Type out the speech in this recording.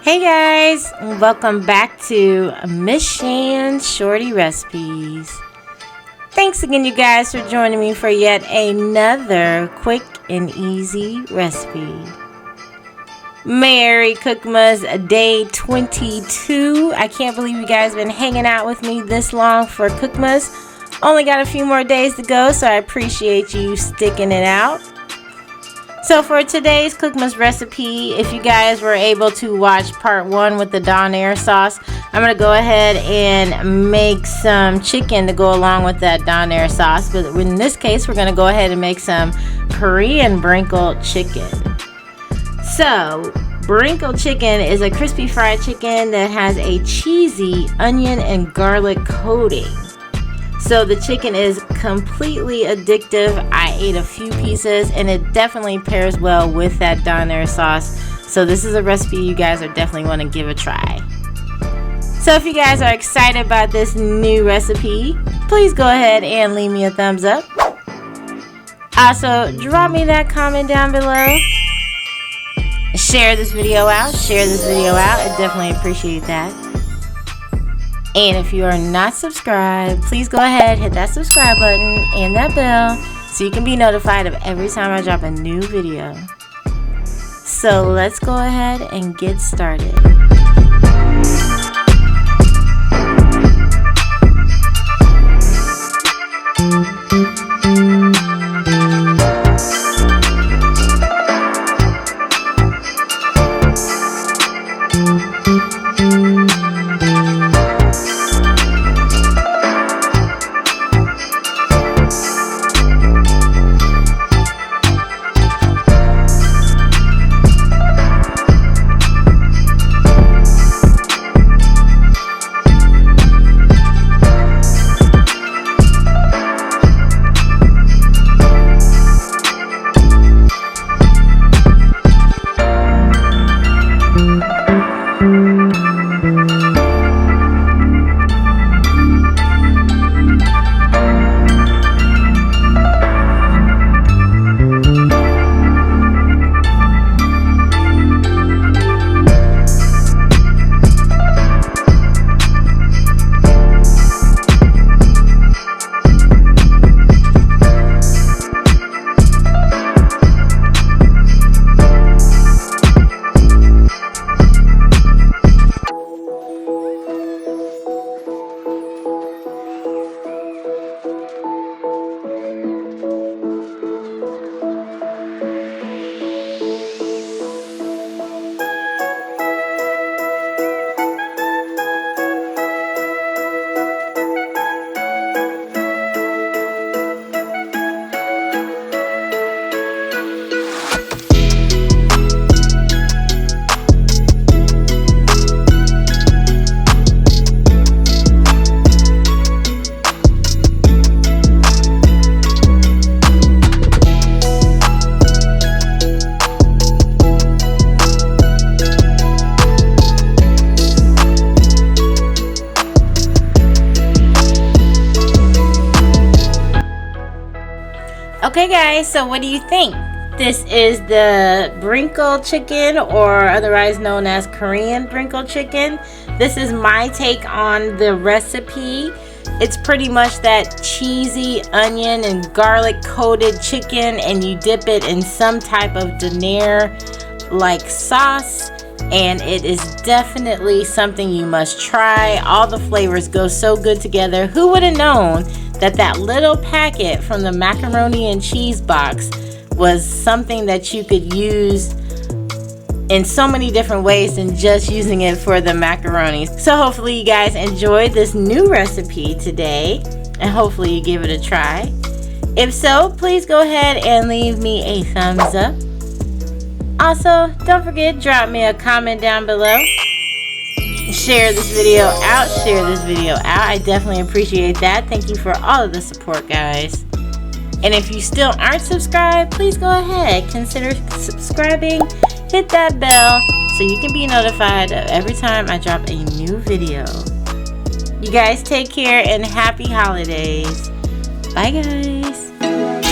Hey guys, welcome back to Miss Shan's Shorty Recipes. Thanks again, you guys, for joining me for yet another quick and easy recipe. Merry COOKMAS Day 22. I can't believe you guys have been hanging out with me this long for COOKMAS. Only got a few more days to go, so I appreciate you sticking it out. So for today's COOKMAS recipe, if you guys were able to watch part 1 with the Donair sauce, I'm going to go ahead and make some chicken to go along with that Donair sauce. But in this case, we're going to go ahead and make some Korean Bburinkle chicken. So, Bburinkle chicken is a crispy fried chicken that has a cheesy onion and garlic coating. So the chicken is completely addictive. I ate a few pieces and it definitely pairs well with that Donair sauce. So this is a recipe you guys are definitely want to give a try. So if you guys are excited about this new recipe, please go ahead and leave me a thumbs up. Also, drop me that comment down below. Share this video out. I definitely appreciate that. And if you are not subscribed, please go ahead, hit that subscribe button and that bell so you can be notified of every time I drop a new video. So let's go ahead and get started. Okay guys, so what do you think? This is the Bburinkle chicken, or otherwise known as Korean Bburinkle chicken. This is my take on the recipe. It's pretty much that cheesy onion and garlic coated chicken, and you dip it in some type of Donair like sauce, and it is definitely something you must try. All the flavors go so good together. Who would have known that little packet from the macaroni and cheese box was something that you could use in so many different ways than just using it for the macaroni. So hopefully you guys enjoyed this new recipe today, and hopefully you give it a try. If so, please go ahead and leave me a thumbs up. Also, don't forget, drop me a comment down below. Share this video out. I definitely appreciate that. Thank you for all of the support, guys. And if you still aren't subscribed, please go ahead, consider subscribing, hit that bell so you can be notified of every time I drop a new video. You guys take care and happy holidays. Bye guys.